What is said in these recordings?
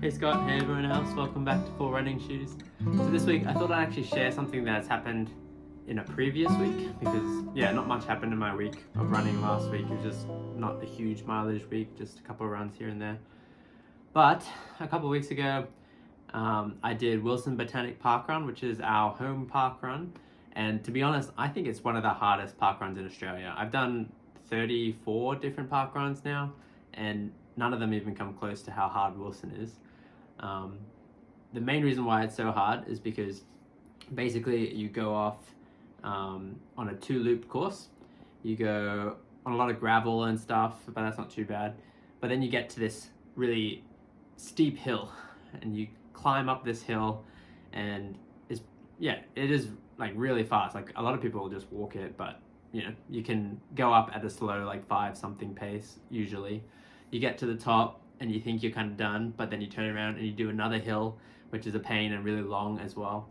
Hey Scott, hey everyone else, welcome back to Full Running Shoes. So this week I thought I'd actually share something that's happened in a previous week because not much happened in my week of running last week. It was just not a huge mileage week, just a couple of runs here and there. But a couple of weeks ago I did Wilson Botanic Parkrun, which is our home park run. And to be honest, I think it's one of the hardest park runs in Australia. I've done 34 different park runs now, and none of them even come close to how hard Wilson is. The main reason why it's so hard is because basically you go off on a 2-loop course. You go on a lot of gravel and stuff, but that's not too bad. But then you get to this really steep hill, and you climb up this hill, and it is like really fast. Like a lot of people will just walk it, but you can go up at a slow like 5 something pace usually. You get to the top and you think you're kind of done, but then you turn around and you do another hill, which is a pain and really long as well.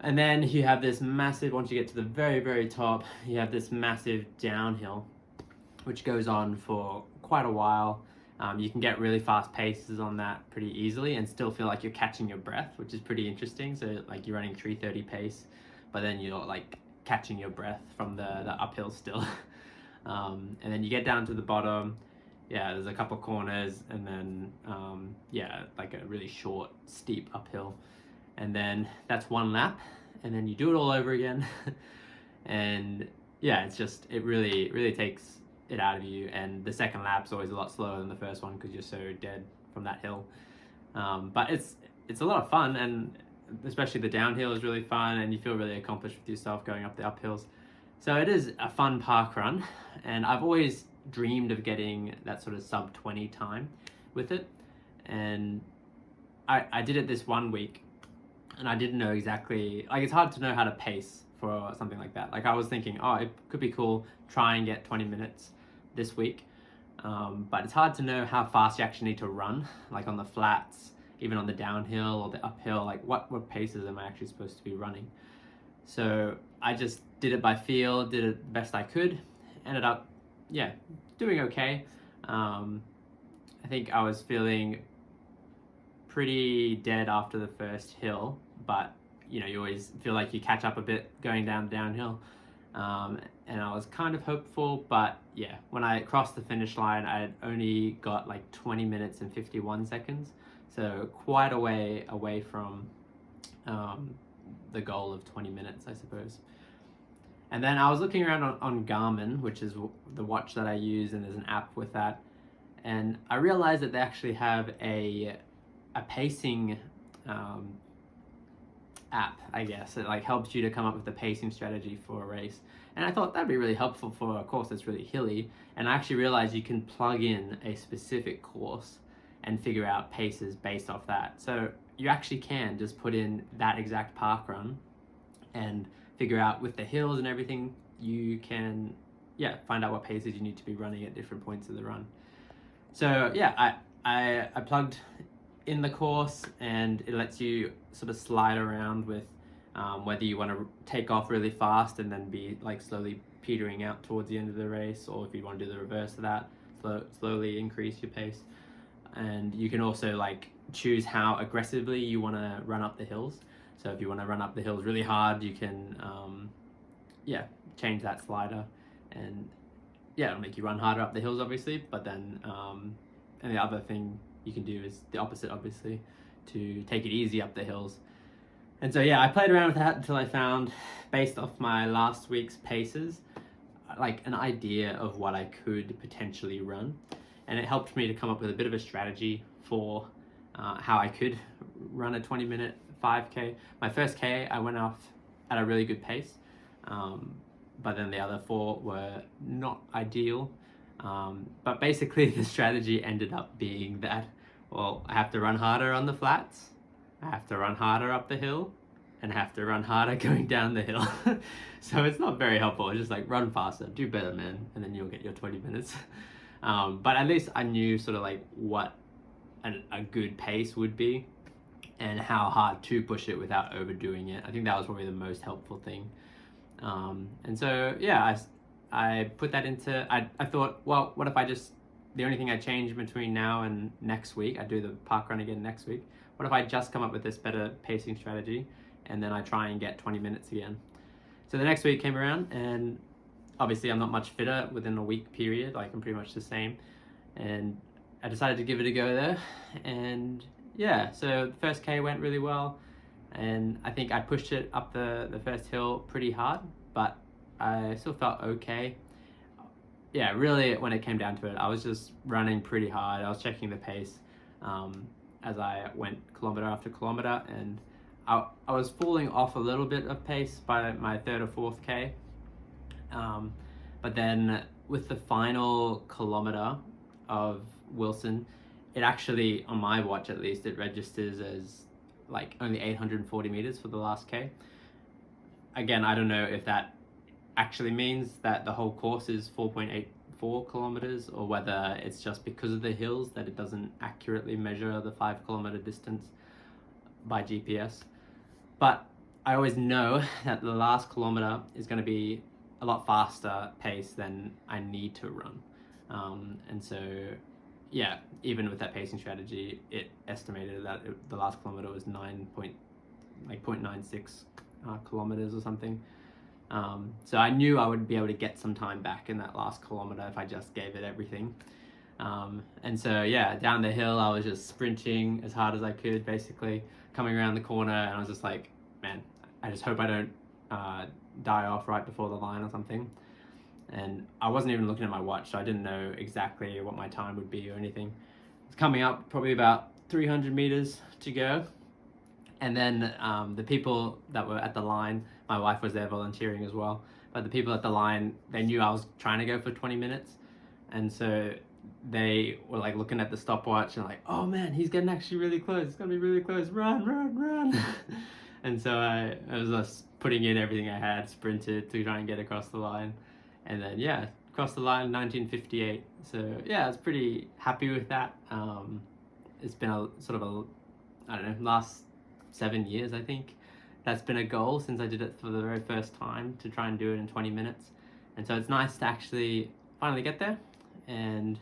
And then you have this massive, once you get to the very, very top, you have this massive downhill, which goes on for quite a while. You can get really fast paces on that pretty easily and still feel like you're catching your breath, which is pretty interesting. So like you're running 3:30 pace, but then you're like catching your breath from the uphill still. And then you get down to the bottom. There's a couple corners, and then like a really short, steep uphill. And then that's one lap, and then you do it all over again. And it really takes it out of you. And the second lap's always a lot slower than the first one because you're so dead from that hill. But it's a lot of fun, and especially the downhill is really fun, and you feel really accomplished with yourself going up the uphills. So it is a fun park run, and I've always dreamed of getting that sort of sub 20 time with it. And I did it this one week, and I didn't know exactly, like it's hard to know how to pace for something like that. Like I was thinking, it could be cool, try and get 20 minutes this week. But it's hard to know how fast you actually need to run, like on the flats, even on the downhill or the uphill, like what paces am I actually supposed to be running? So I just did it by feel, did it the best I could, ended up, doing okay. I think I was feeling pretty dead after the first hill, but you always feel like you catch up a bit going down the downhill. And I was kind of hopeful, but when I crossed the finish line, I had only got like 20 minutes and 51 seconds. So quite a way away from the goal of 20 minutes, I suppose. And then I was looking around on Garmin, which is the watch that I use, and there's an app with that. And I realized that they actually have a pacing app, I guess. It like helps you to come up with a pacing strategy for a race. And I thought that'd be really helpful for a course that's really hilly. And I actually realized you can plug in a specific course and figure out paces based off that. So you actually can just put in that exact park run and figure out with the hills and everything, you can find out what paces you need to be running at different points of the run. So I plugged in the course, and it lets you sort of slide around with whether you want to take off really fast and then be like slowly petering out towards the end of the race, or if you want to do the reverse of that, slowly increase your pace. And you can also like choose how aggressively you want to run up the hills. So if you want to run up the hills really hard, you can change that slider, and it'll make you run harder up the hills obviously. But then and the other thing you can do is the opposite, obviously, to take it easy up the hills. And so I played around with that until I found, based off my last week's paces, like an idea of what I could potentially run. And it helped me to come up with a bit of a strategy for how I could run a 20-minute 5K. My first K, I went off at a really good pace, but then the other 4 were not ideal. But basically the strategy ended up being that, I have to run harder on the flats, I have to run harder up the hill, and I have to run harder going down the hill. So it's not very helpful. It's just like, run faster, do better, man, and then you'll get your 20 minutes. But at least I knew sort of like what a good pace would be and how hard to push it without overdoing it. I think that was probably the most helpful thing. And so I put that into, I thought, well, what if I just the only thing I change between now and next week, I do the parkrun again next week. What if I just come up with this better pacing strategy and then I try and get 20 minutes again? So the next week came around, and obviously I'm not much fitter within a week period, like I'm pretty much the same. And I decided to give it a go there. And yeah, so the first K went really well. And I think I pushed it up the first hill pretty hard, but I still felt okay. Yeah, really, when it came down to it, I was just running pretty hard. I was checking the pace as I went kilometer after kilometer, and I was falling off a little bit of pace by my third or fourth K. But then with the final kilometer of Wilson, it actually, on my watch at least, it registers as like only 840 meters for the last K. Again, I don't know if that actually means that the whole course is 4.84 kilometers, or whether it's just because of the hills that it doesn't accurately measure the 5 kilometer distance by GPS. But I always know that the last kilometer is going to be a lot faster pace than I need to run. And so, yeah, even with that pacing strategy, it estimated that the last kilometer was 0.96 kilometers or something. So I knew I would be able to get some time back in that last kilometer if I just gave it everything. And so, yeah, down the hill, I was just sprinting as hard as I could, basically coming around the corner, and I was just like, man, I just hope I don't die off right before the line or something. And I wasn't even looking at my watch, so I didn't know exactly what my time would be or anything. It's coming up probably about 300 meters to go. And then the people that were at the line, my wife was there volunteering as well, but the people at the line, they knew I was trying to go for 20 minutes. And so they were like looking at the stopwatch and like, oh man, he's getting actually really close. It's gonna be really close. Run, run, run. And so I was just putting in everything I had, sprinted to try and get across the line. And then, yeah, across the line, 1958. So yeah, I was pretty happy with that. It's been a sort of I don't know, last 7 years, I think. That's been a goal since I did it for the very first time, to try and do it in 20 minutes. And so it's nice to actually finally get there. And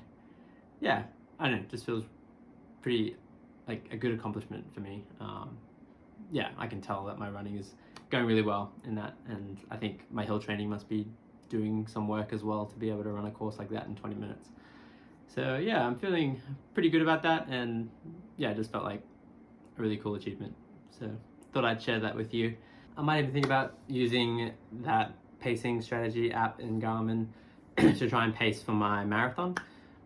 yeah, I don't know, it just feels pretty like a good accomplishment for me. Yeah, I can tell that my running is going really well in that. And I think my hill training must be doing some work as well to be able to run a course like that in 20 minutes. So yeah, I'm feeling pretty good about that. And yeah, it just felt like a really cool achievement. So thought I'd share that with you. I might even think about using that pacing strategy app in Garmin to try and pace for my marathon,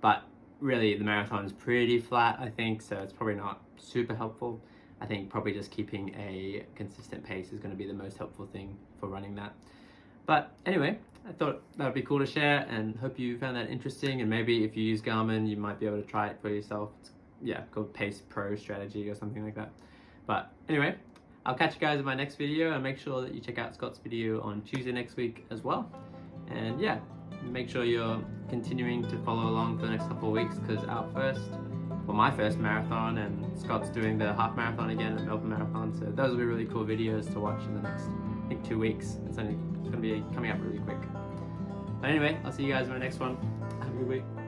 but really the marathon is pretty flat, I think, so it's probably not super helpful. I think probably just keeping a consistent pace is going to be the most helpful thing for running that. But anyway, I thought that would be cool to share, and hope you found that interesting. And maybe if you use Garmin, you might be able to try it for yourself. It's, yeah, called Pace Pro Strategy or something like that. But anyway, I'll catch you guys in my next video, and make sure that you check out Scott's video on Tuesday next week as well. And yeah, make sure you're continuing to follow along for the next couple of weeks, because my first marathon, and Scott's doing the half marathon again at Melbourne Marathon. So those will be really cool videos to watch in the next, I think, 2 weeks. It's going to be coming up really quick. But anyway, I'll see you guys in my next one. Have a good week.